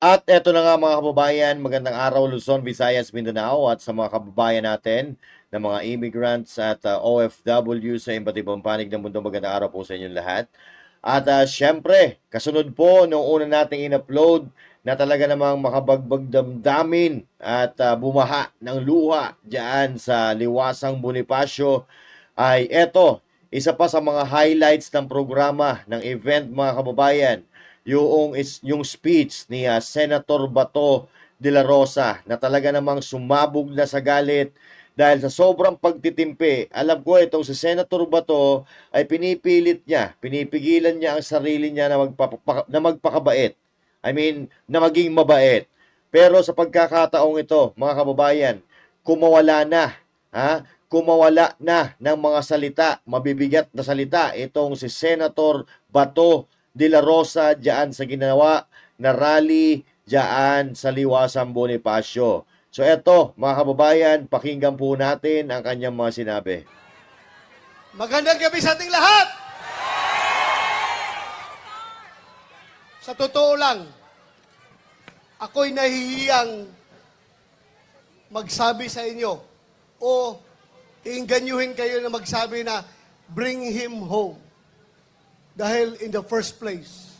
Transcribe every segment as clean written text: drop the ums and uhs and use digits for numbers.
At eto na nga mga kababayan, magandang araw Luzon, Visayas, Mindanao at sa mga kababayan natin na mga immigrants at OFW sa iba't ibang panig ng mundo. Magandang araw po sa inyong lahat. At syempre, kasunod po nung una nating in-upload na talaga namang makabagbag damdamin at bumaha ng luha diyan sa Liwasang Bonifacio ay eto, isa pa sa mga highlights ng programa ng event mga kababayan, yung speech ni Senator Bato de la Rosa na talaga namang sumabog na sa galit dahil sa sobrang pagtitimpi. Alam ko itong si Senator Bato ay pinipigilan niya ang sarili niya na magpakabait. I mean, na maging mabait. Pero sa pagkakataong ito, mga kababayan, kumawala na, kumawala na ng mga salita, mabibigat na salita itong si Senator Bato de la Rosa diyan sa ginawa na rally diyan sa Liwasang Bonifacio. So eto, mga kababayan, pakinggan po natin ang kanyang mga sinabi. Magandang gabi sa ating lahat! Sa totoo lang, ako'y nahihiyang magsabi sa inyo o iinganyuhin kayo na magsabi na bring him home. Dahil in the first place,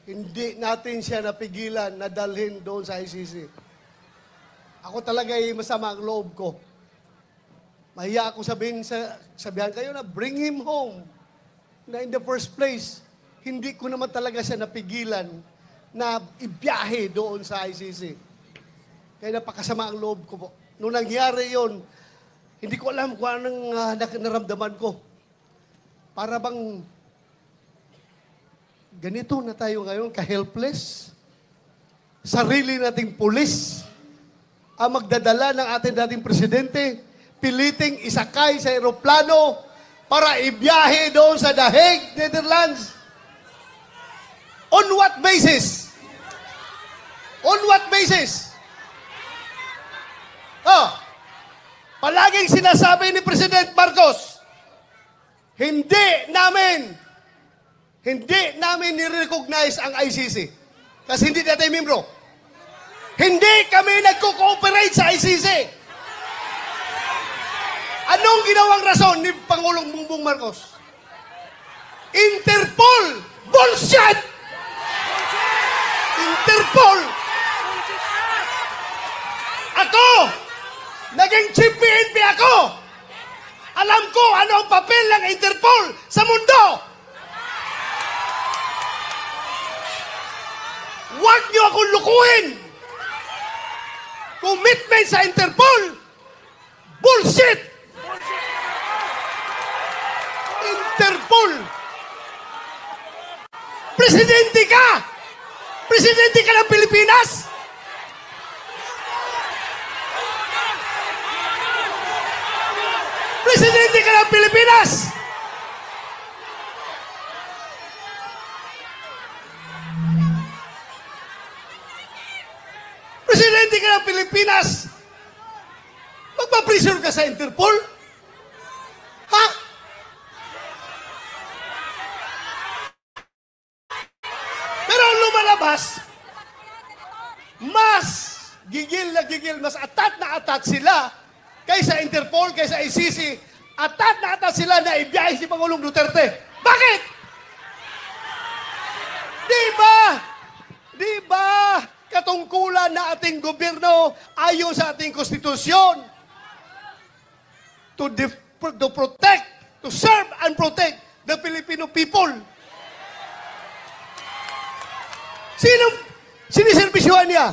hindi natin siya napigilan na dalhin doon sa ICC. Ako talaga ay masama ang loob ko. Mahiya ako sabihan kayo na bring him home. Na in the first place, hindi ko naman talaga siya napigilan na ibiyahe doon sa ICC. Kaya napakasama ang loob ko po. Nung nangyari yon, hindi ko alam kung anong naramdaman ko. Para bang ganito na tayo ngayon, ka-helpless. Sarili nating pulis ang magdadala ng ating dating presidente, piliting isakay sa eroplano para ibiyahe doon sa The Hague, Netherlands. On what basis? On what basis? Palaging sinasabi ni President Marcos, hindi namin ni-recognize ang ICC. Kasi hindi natin membro. Hindi kami nagko-cooperate sa ICC. Anong ginawang rason ni Pangulong Bongbong Marcos? Interpol! Bullshit! Interpol! Ako! Naging chief PNP ako! Alam ko ano ang papel ng Interpol sa mundo! Huwag niyo akong lukuhin! Commitment sa Interpol! Bullshit! Interpol! Presidente ka! Presidente ka ng Pilipinas! Presidente ka ng Pilipinas! Presidente ka ng Pilipinas! Magpa-pressure ka sa Interpol? Ha? Pero lumalabas, mas gigil na gigil, mas atat na atat sila kaysa Interpol, kaysa ICC, atat na atat sila na ibiyahe si Pangulong Duterte. Bakit? Di ba katungkulan na ating gobyerno ayon sa ating konstitusyon to protect, to serve and protect the Filipino people? Siniservisyohan niya?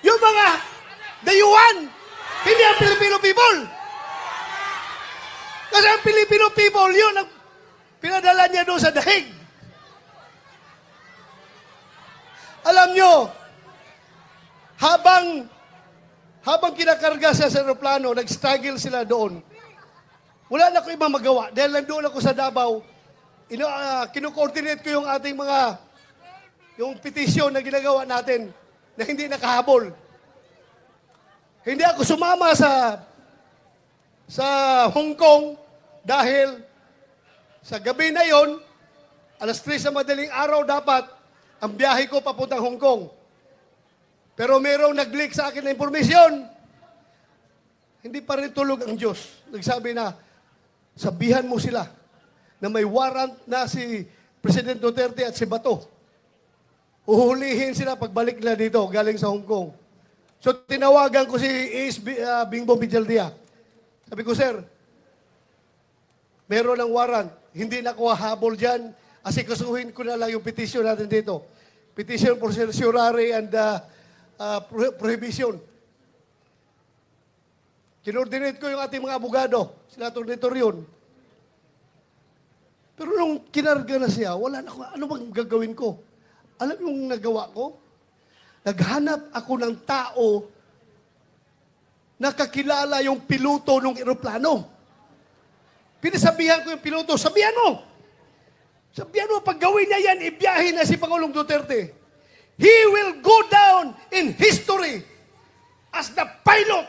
Yung mga dayuhan, hindi ang Filipino people. Kasi ang Filipino people, yun ang pinadala niya doon sa The Hague. Alam nyo, habang kinakarga sa aeroplano, nag-struggle sila doon. Wala na ko ibang magawa. Dahil nandoon ako sa Davao, kino-coordinate ko yung ating yung petisyon na ginagawa natin na hindi nakahabol. Hindi ako sumama sa Hong Kong dahil sa gabi na yon, alas 3 sa madaling araw dapat, ang biyahe ko papuntang Hong Kong. Pero merong nag-leak sa akin na impormasyon. Hindi pa rin tulog ang Diyos. Nagsabi na, sabihan mo sila na may warrant na si President Duterte at si Bato. Uhulihin sila pagbalik nila dito, galing sa Hong Kong. So, tinawagan ko si Bingbong Villaldea. Sabi ko, sir, meron ng warrant. Hindi na ako hahabol dyan. Asikasuhin ko na lang yung petition natin dito. Petition for certiorari and prohibition. Kinordinate ko yung ating mga abogado. Sila tornitor yun. Pero nung kinarga na siya, wala na ako. Ano bang gagawin ko? Alam yung nagawa ko? Naghanap ako ng tao na kakilala yung piloto ng eroplano. Pinasabihan ko yung piloto, sabihan mo! Sabihan mo, pag gawin niya yan, ibiyahin na si Pangulong Duterte. He will go down in history as the pilot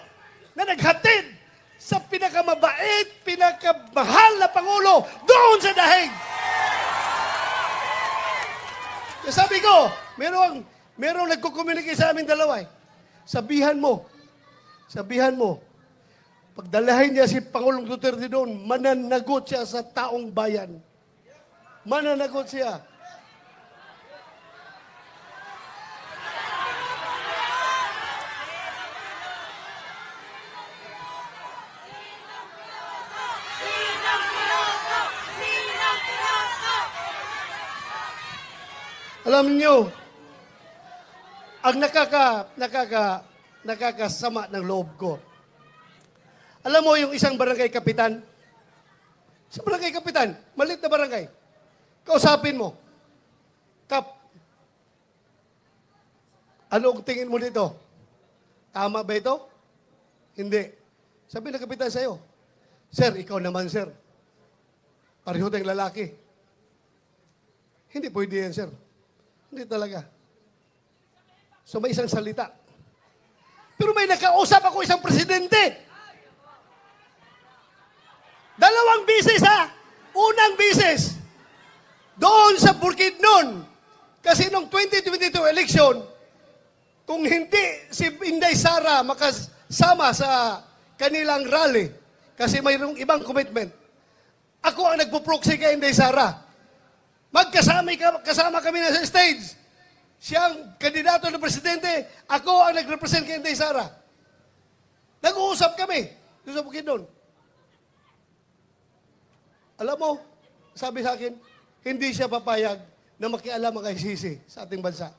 na naghatid sa pinakamabait, pinakamahal na Pangulo doon sa dahig. Sabi ko, merong nagkukommunicate sa amin dalawa. Sabihan mo, pagdalahin niya si Pangulong Duterte doon, mananagot siya sa taong bayan. Mananagot siya. Alam niyo, ang nakakasama ng loob ko. Alam mo yung isang barangay kapitan? Sa barangay kapitan, maliit na barangay. Kausapin mo. Kap, ano ang tingin mo dito? Tama ba ito? Hindi. Sabi ng kapitan sa'yo, sir, ikaw naman, sir. Pareho tayong lalaki. Hindi pwede yan, sir. Hindi talaga. So may isang salita. Pero may nakausap ako isang presidente. 2 bisis ha. Unang bisis. Doon sa Bukidnon. Kasi nung 2022 election, kung hindi si Inday Sara makasama sa kanilang rally, kasi mayroong ibang commitment, ako ang nagpo-proxy kay Inday Sara. Kasama kami na sa stage. Siyang kandidato ng presidente, ako ang nag-represent kay Inday Sara. Nag-uusap kami doon sa Bukidnon. Alam mo, sabi sa akin, hindi siya papayag na makialam ang ICC sa ating bansa.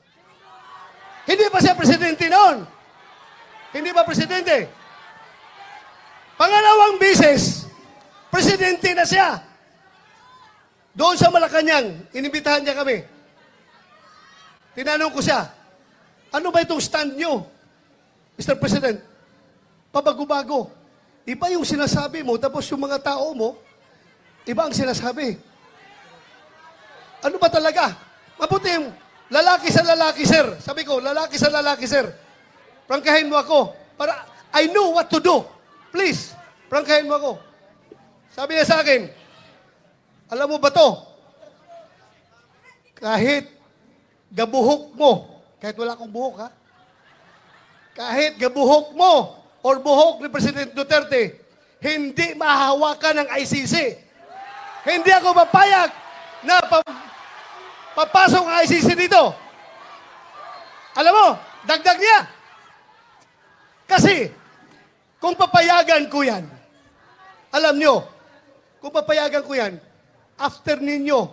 Hindi pa siya presidente noon. Hindi pa presidente. Pangalawang bisis, presidente na siya. Doon sa Malacanang, inimbitahan niya kami. Tinanong ko siya, ano ba itong stand niyo, Mr. President? Pabago-bago. Iba yung sinasabi mo, tapos yung mga tao mo, iba ang sinasabi. Ano ba talaga? Mabuti yung lalaki sa lalaki, sir. Sabi ko, lalaki sa lalaki, sir. Prangkahin mo ako. Para I know what to do. Please, prangkahin mo ako. Sabi niya sa akin, alam mo ba to? Kahit gabuhok mo, kahit wala akong buhok ha, kahit gabuhok mo or buhok ni President Duterte, hindi mahahawakan ng ICC. Hindi ako papayag na papasok ang ICC dito. Alam mo, dagdag niya. Kasi, kung papayagan ko yan, alam nyo, kung papayagan ko yan, after ninyo,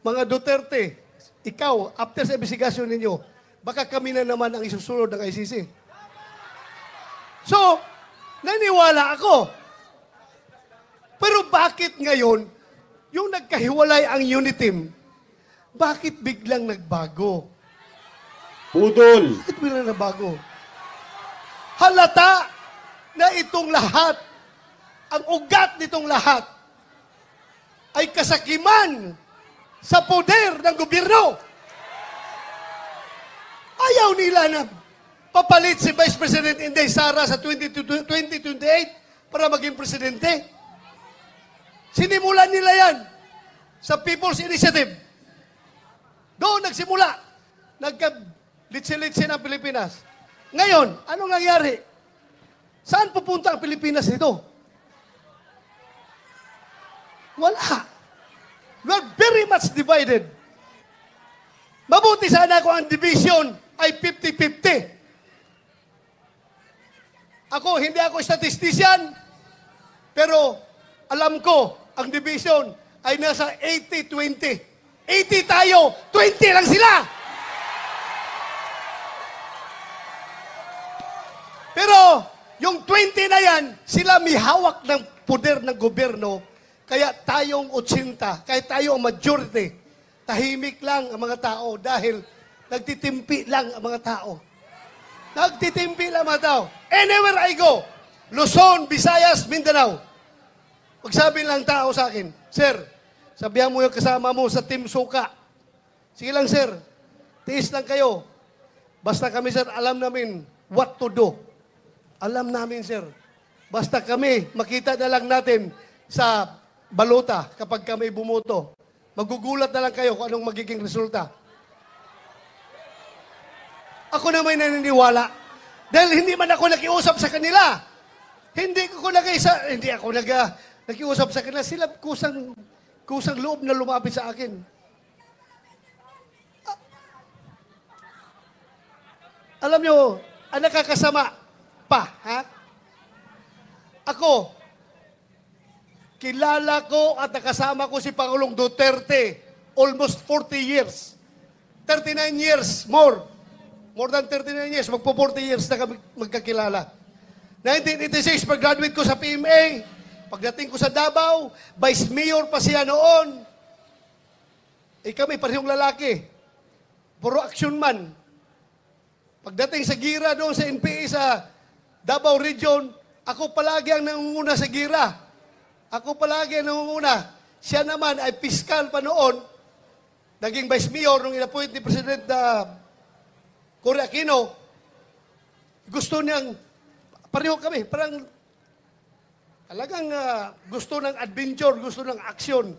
mga Duterte, ikaw, after sa investigasyon ninyo, baka kami na naman ang isusunod ng ICC. So, naniwala ako. Pero bakit ngayon, yung nagkahiwalay ang unit team, bakit biglang nagbago? Pudol! Bakit biglang nagbago? Halata na itong lahat, ang ugat nitong lahat, ay kasakiman sa poder ng gobyerno. Ayaw nila na papalit si Vice President Inday Sara sa 2028 para maging presidente. Sinimulan nila yan sa People's Initiative. Doon nagsimula. Nagka-litsi-litsi ng Pilipinas. Ngayon, anong nangyari? Saan pupunta ang Pilipinas nito? Wala. We're very much divided. Mabuti sana kung ang division ay 50-50. Hindi ako statistician, pero alam ko, ang division ay nasa 80-20. 80 tayo, 20 lang sila. Pero, yung 20 na yan, sila may hawak ng poder ng gobyerno, kaya tayong 80, kaya tayo ang majority. Tahimik lang ang mga tao dahil nagtitimpi lang ang mga tao. Nagtitimpi lang ang mga tao. Anywhere I go, Luzon, Visayas, Mindanao. Pagsabi lang tao sa akin, Sir, sabihan mo yung kasama mo sa Team Suka. Sige lang, sir. Tiis lang kayo. Basta kami, sir, alam namin what to do. Alam namin, sir. Basta kami, makita na lang natin sa balota kapag kami bumoto. Magugulat na lang kayo kung anong magiging resulta. Ako na may naniniwala. Dahil hindi man ako nakiusap sa kanila. Hindi ako nakiusap sa kanila. Sila kusang loob na lumapit sa akin. Alam nyo, ang nakakasama pa, ha? Ako, kilala ko at nakasama ko si Pangulong Duterte almost 40 years. 39 years, more than 39 years, magpo 40 years na kami magkakilala. 1986, pag-graduate ko sa PMA, pagdating ko sa Davao, Vice Mayor pa siya noon. Kami, parehong lalaki. Puro action man. Pagdating sa gira doon sa NPA sa Davao Region, ako palagi ang nangunguna sa gira. Ako palagi ang nangunguna. Siya naman ay piskal pa noon. Naging Vice Mayor nung inappoint ni President Cory Aquino. Gusto niyang, pareho kami, parang talagang gusto ng adventure, gusto ng aksyon.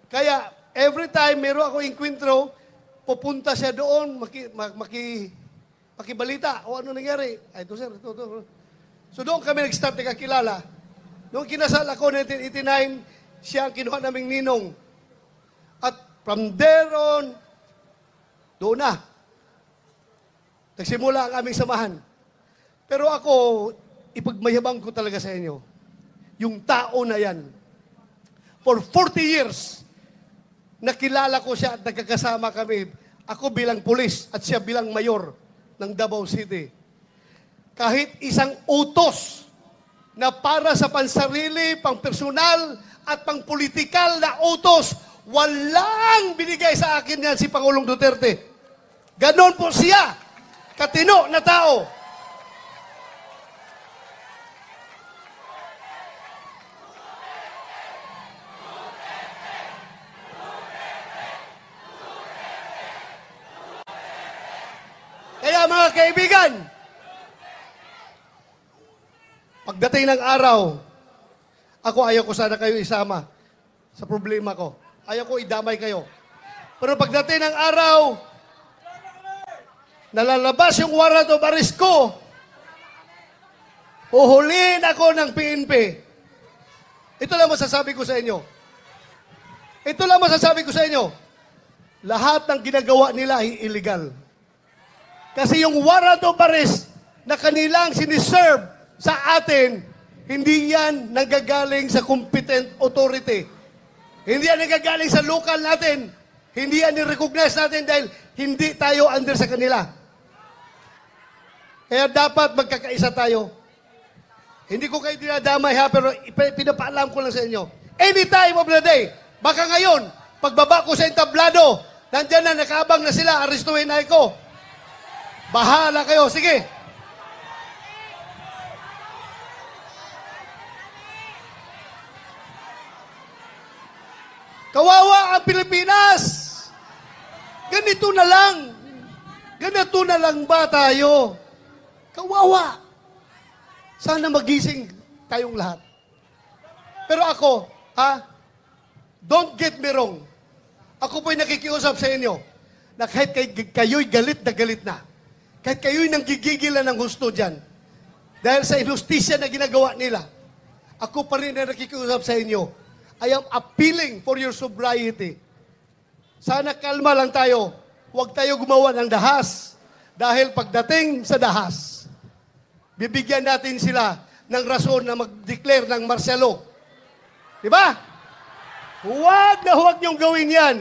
Kaya every time meron ako enkwentro, pupunta siya doon, makibalita. O ano nangyari? Ay, ito sir, ito. So doon kami nag-start nagkakilala. Noong kinasal ako 1989, siya ang kinuha naming ninong. At from there on, doon na. Nagsimula ang aming samahan. Pero ako, ipagmayabang ko talaga sa inyo. Yung tao na yan. For 40 years, nakilala ko siya at nagkakasama kami. Ako bilang pulis at siya bilang mayor ng Davao City. Kahit isang utos na para sa pansarili, pang-personal at pang-politikal na utos, walang binigay sa akin yan si Pangulong Duterte. Ganon po siya. Katino na tao. Kaya mga kaibigan, pagdating ng araw, ako ayaw ko sana kayo isama sa problema ko. Ayaw ko idamay kayo. Pero pagdating ng araw, nalalabas yung warrant of arrest ko, uhulihin ako ng PNP. Ito lang masasabi ko sa inyo. Lahat ng ginagawa nila ay illegal. Kasi yung warrant of arrest na kanilang siniserve sa atin, hindi yan nagagaling sa competent authority. Hindi yan nagagaling sa local natin. Hindi yan ni-recognize natin dahil hindi tayo under sa kanila. Kaya dapat magkakaisa tayo. Hindi ko kayo dinadamay ha, pero pinapaalam ko lang sa inyo. Any time of the day, baka ngayon, pagbaba ko sa entablado, nandyan na, nakaabang na sila, arestuhin na ako. Bahala kayo, sige. Kawawa ang Pilipinas. Ganito na lang ba tayo? Kawawa. Sana magising tayong lahat. Pero ako, don't get me wrong. Ako po'y nakikiusap sa inyo. na kahit kayo'y galit na galit na, kahit kayo'y nanggigigilan ng gusto dyan, dahil sa inustisya na ginagawa nila, ako pa rin na nakikiusap sa inyo. I am appealing for your sobriety. Sana kalma lang tayo. Huwag tayo gumawa ng dahas. Dahil pagdating sa dahas, bibigyan natin sila ng rason na mag-declare ng martial law. Diba? Huwag niyong gawin yan.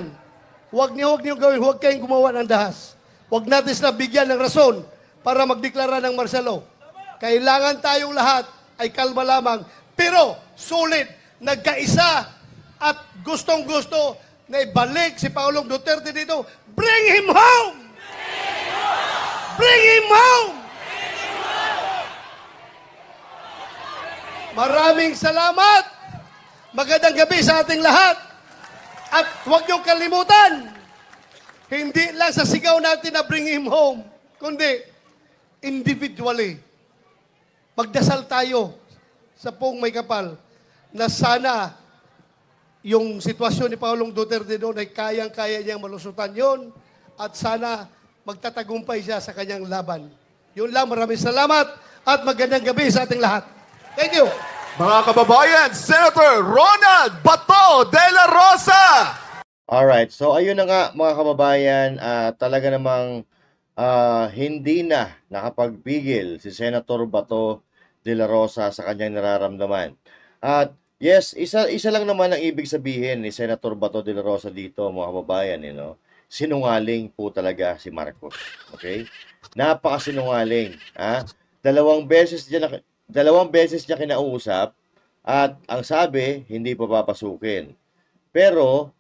Huwag niyong gawin. Huwag kayong gumawa ng dahas. Huwag natin sila bigyan ng rason para magdeklara ng martial law. Kailangan tayong lahat ay kalma lamang. Pero, sulit, nagkaisa at gustong-gusto na ibalik si Pangulong Duterte dito. Bring him home! Bring him home! Maraming salamat! Magandang gabi sa ating lahat. At huwag niyong kalimutan, hindi lang sa sigaw natin na bring him home, kundi individually. Magdasal tayo sa pong may kapal na sana yung sitwasyon ni Pangulong Duterte doon ay kayang-kaya niyang malusutan yon at sana magtatagumpay siya sa kanyang laban. Yun lang, maraming salamat at magandang gabi sa ating lahat. Thank you. Mga kababayan, Senator Ronald Bato de la Rosa! Alright, so ayun na nga mga kababayan, talaga namang hindi na nakapagpigil si Senator Bato de la Rosa sa kanyang nararamdaman. At yes, isa lang naman ang ibig sabihin ni Senator Bato de la Rosa dito mga kababayan, sinungaling po talaga si Marcos. Okay? Napakasinungaling. Dalawang beses niya kinausap at ang sabi, hindi pa papasukin. Pero,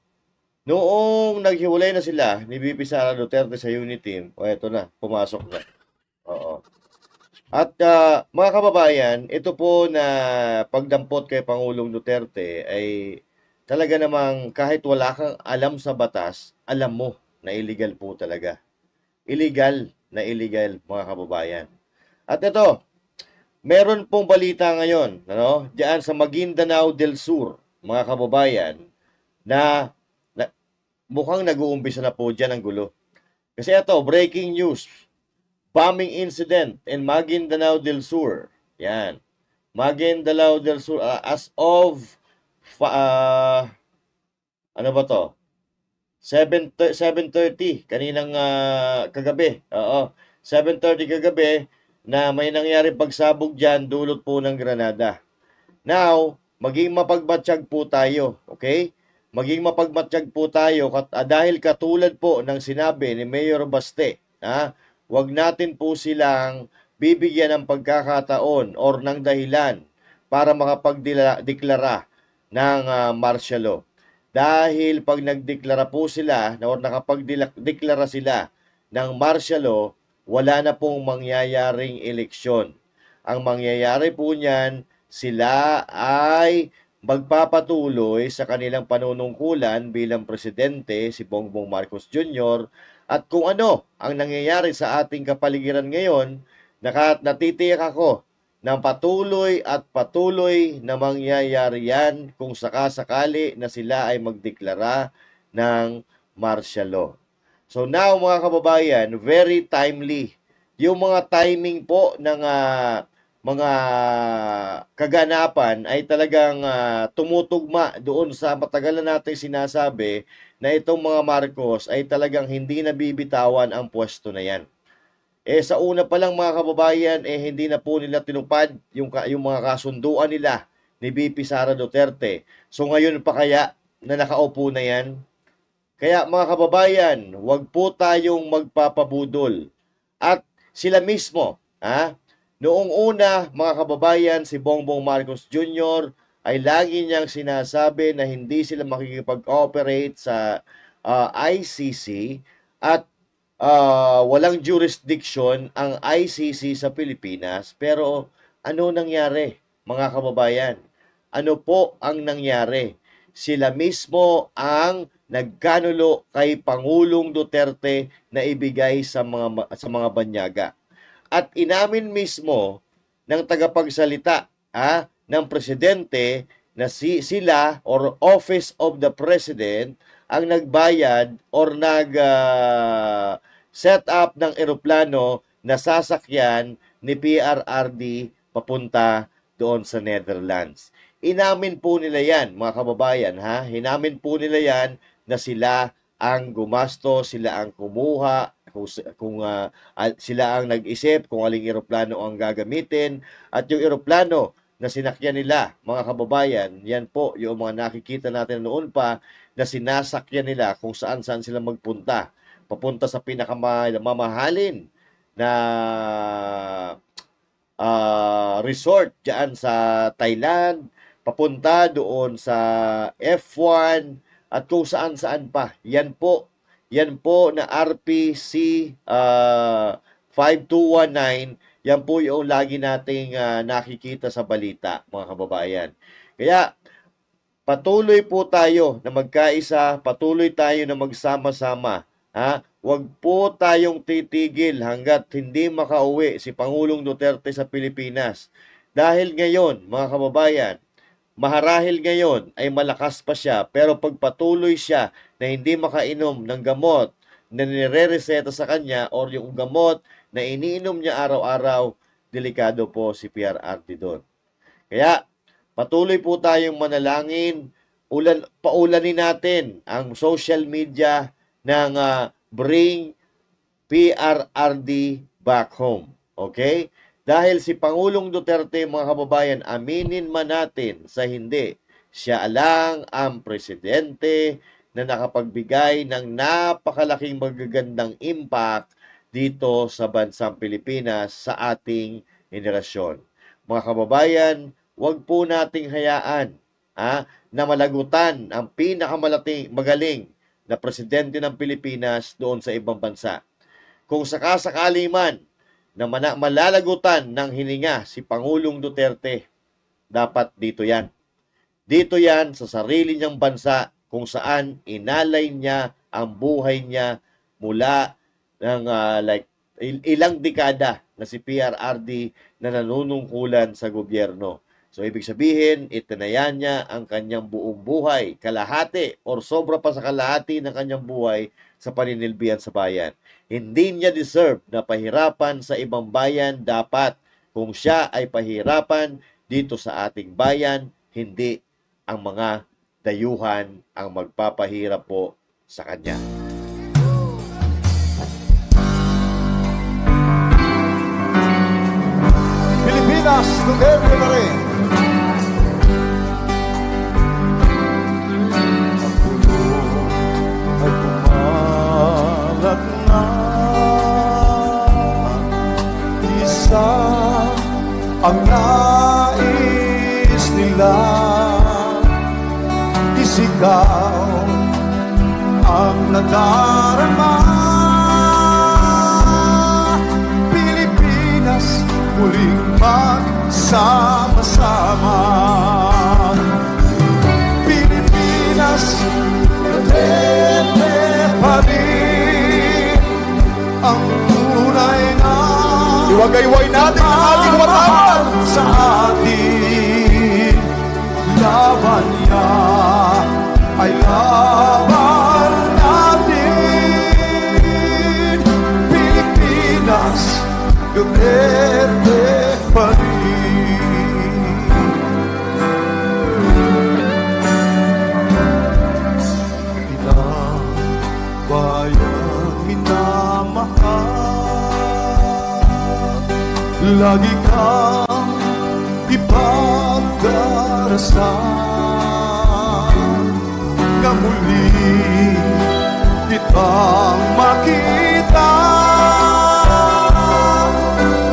noong naghiwalay na sila ni VP Sara Duterte sa unit team, eto na, pumasok na. Oo. At mga kababayan, ito po na pagdampot kay Pangulong Duterte ay talaga namang kahit wala kang alam sa batas, alam mo na illegal po talaga. Illegal na illegal mga kababayan. At ito, meron pong balita ngayon, diyan sa Maguindanao del Sur, mga kababayan, na mukhang nag-uumpisa na po dyan ang gulo. Kasi ito, breaking news. Bombing incident in Maguindanao del Sur. Yan. Maguindanao del Sur as of ano ba to? 7:30 kaninang kagabi. Oo. 7:30 kagabi na may nangyari pagsabog diyan dulot po ng granada. Now, maging mapagmatsyag po tayo, okay? Maging mapagmatsyag po tayo dahil katulad po ng sinabi ni Mayor Baste, wag natin po silang bibigyan ng pagkakataon or ng dahilan para makapagdeklara ng martial law. Dahil pag nagdeklara po sila or nakapagdeklara sila ng martial law, wala na pong mangyayaring eleksyon. Ang mangyayari po niyan, sila ay magpapatuloy sa kanilang panunungkulan bilang presidente, si Bongbong Marcos Jr. At kung ano ang nangyayari sa ating kapaligiran ngayon, natitiyak ako na patuloy at patuloy na mangyayari yan kung sakasakali na sila ay magdeklara ng martial law. So now mga kababayan, very timely. Yung mga timing po ng mga kaganapan ay talagang tumutugma doon sa matagal na natin sinasabi na itong mga Marcos ay talagang hindi nabibitawan ang pwesto na yan. Sa una pa lang mga kababayan, hindi na po nila tinupad yung mga kasunduan nila ni VP Sara Duterte. So ngayon pa kaya na nakaupo na yan? Kaya mga kababayan, huwag po tayong magpapabudol. At sila mismo, noong una mga kababayan, si Bongbong Marcos Jr. ay lagi niyang sinasabi na hindi sila makikipag-operate sa ICC at walang jurisdiction ang ICC sa Pilipinas. Pero ano nangyari mga kababayan? Ano po ang nangyari? Sila mismo ang nagkanulo kay Pangulong Duterte na ibigay sa mga banyaga. At inamin mismo ng tagapagsalita ng presidente na sila or Office of the President ang nagbayad or set up ng eroplano na sasakyan ni PRRD papunta doon sa Netherlands. Inamin po nila yan, mga kababayan, ha? Hinamin po nila yan na sila ang gumasto, sila ang kumuha, sila ang nag-isip kung aling eroplano ang gagamitin, at yung eroplano na sinakyan nila, mga kababayan, yan po yung mga nakikita natin noon pa na sinasakyan nila kung saan-saan sila magpunta. Papunta sa pinakamamahalin na resort dyan sa Thailand, papunta doon sa F1 at kung saan-saan pa. Yan po na RPC 5219, yan po yung lagi nating nakikita sa balita, mga kababayan. Kaya patuloy po tayo na magkaisa, patuloy tayo na magsama-sama. Ha? Huwag po tayong titigil hanggat hindi makauwi si Pangulong Duterte sa Pilipinas. Dahil ngayon, mga kababayan, maharahil ngayon ay malakas pa siya, pero pag patuloy siya na hindi makainom ng gamot na nire-reseta sa kanya or yung gamot na iniinom niya araw-araw, delikado po si PRRD doon. Kaya patuloy po tayong manalangin, paulanin natin ang social media ng bring PRRD back home. Okay? Dahil si Pangulong Duterte, mga kababayan, aminin man natin sa hindi, siya lang ang presidente na nakapagbigay ng napakalaking magagandang impact dito sa bansang Pilipinas sa ating henerasyon. Mga kababayan, huwag po nating hayaan na malagutan ang pinakamagaling na presidente ng Pilipinas doon sa ibang bansa. Kung sakasakali man na malalagutan ng hininga si Pangulong Duterte, dapat dito yan. Dito yan sa sarili niyang bansa kung saan inalay niya ang buhay niya mula ng ilang dekada na si PRRD na nanunungkulan sa gobyerno. So, ibig sabihin, itinayan niya ang kanyang buong buhay, kalahati or sobra pa sa kalahati ng kanyang buhay sa paninilbihan sa bayan. Hindi niya deserve na pahirapan sa ibang bayan. Dapat kung siya ay pahirapan dito sa ating bayan, hindi ang mga dayuhan ang magpapahirap po sa kanya. Pilipinas, Duterte pa rin. Ay kumalat na isa ang nais nila, isigaw ang nadarama. Pilipinas, muling magsama-sama. Pilipinas, Duterte pa rin ang tunay na iwagayway natin ang ating watawan sa atin. Laban niya ay laban natin. Pilipinas, Duterte pa rin. Ilang bayan minamahal, lagi kang ipagdarasal, na muli kitang makita.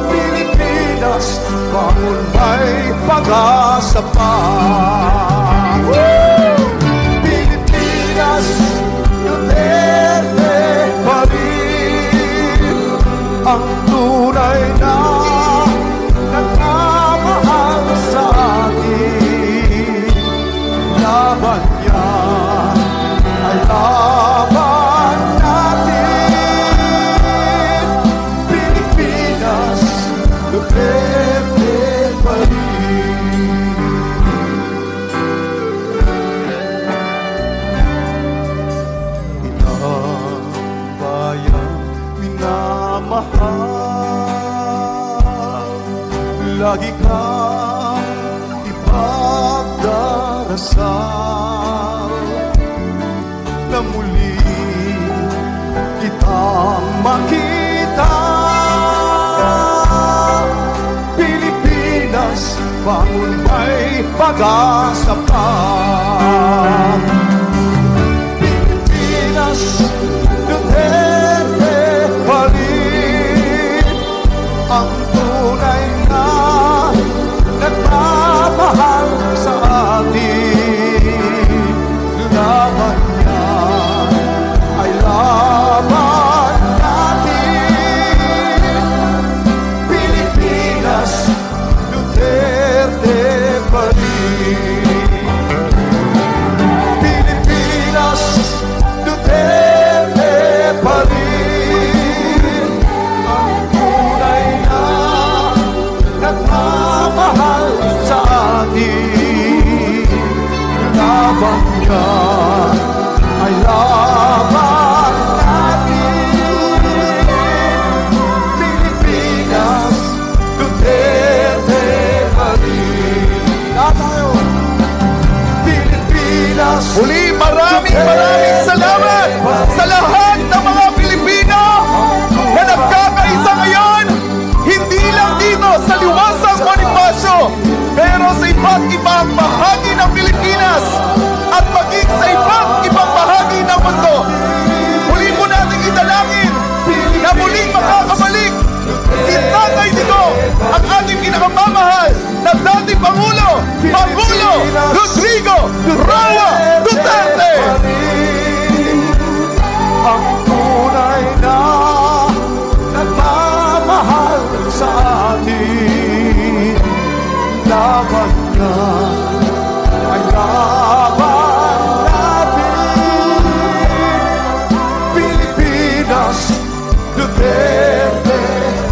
Pilipinas, bangon may pag-asa pa. Pilipinas, Duterte pa rin ang tunay na nagmamahal sa atin. Laban niya ay laban natin. Pilipinas, Duterte pa rin. nagmamahal. Lagi kang ipagdarasal na muli kitang makita. Pilipinas, bangon may pag-asa pa. Pilipinas, Duterte pa rin ang tunay na nagmamahal sa atin. Laban niya ay laban natin. Pilipinas, Duterte pa rin. Pilipinas, Duterte pa rin ang tunay na nagmamahal sa atin. Laban niya ay laban natin. Pilipinas, Duterte pa rin. Lahat tayo. Pilipinas. Muli, maraming salamat sa lahat ng mga Pilipino na nagkakaisa ngayon, hindi lang dito sa Liwasang Bonifacio, pero sa iba't ibang bahagi ng Pilipinas at maging sa iba't ibang bahagi ng mundo. Muli po natin idalangin na muling makakabalik si Tatay Digong, ang ating pinakamamahal na dating Pangulo Rodrigo Roa Duterte. Ang tunay na nagmamahal sa atin. Laban niya ay laban natin. Pilipinas, Duterte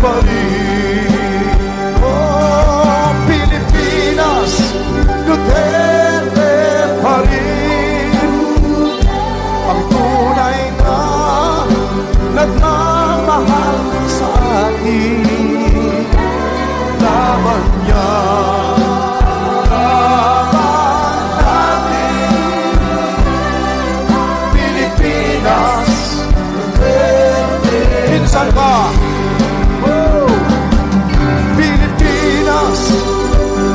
pa rin. Oh, Pilipinas, Duterte pa rin. Ang tunay na nagmamahal sa atin. Laban niya, laban natin. Pilipinas, Duterte. Minsan ba? Oh! Pilipinas,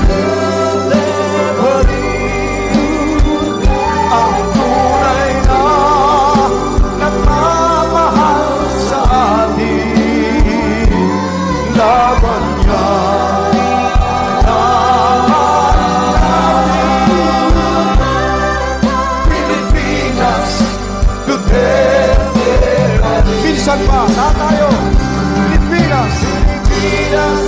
Duterte pa rin. Ang tunay na nagmamahal sa atin. Laban niya, laban natin. Pilipinas, Duterte pa rin. Minsan pa, lahat tayo. Pilipinas, Pilipinas,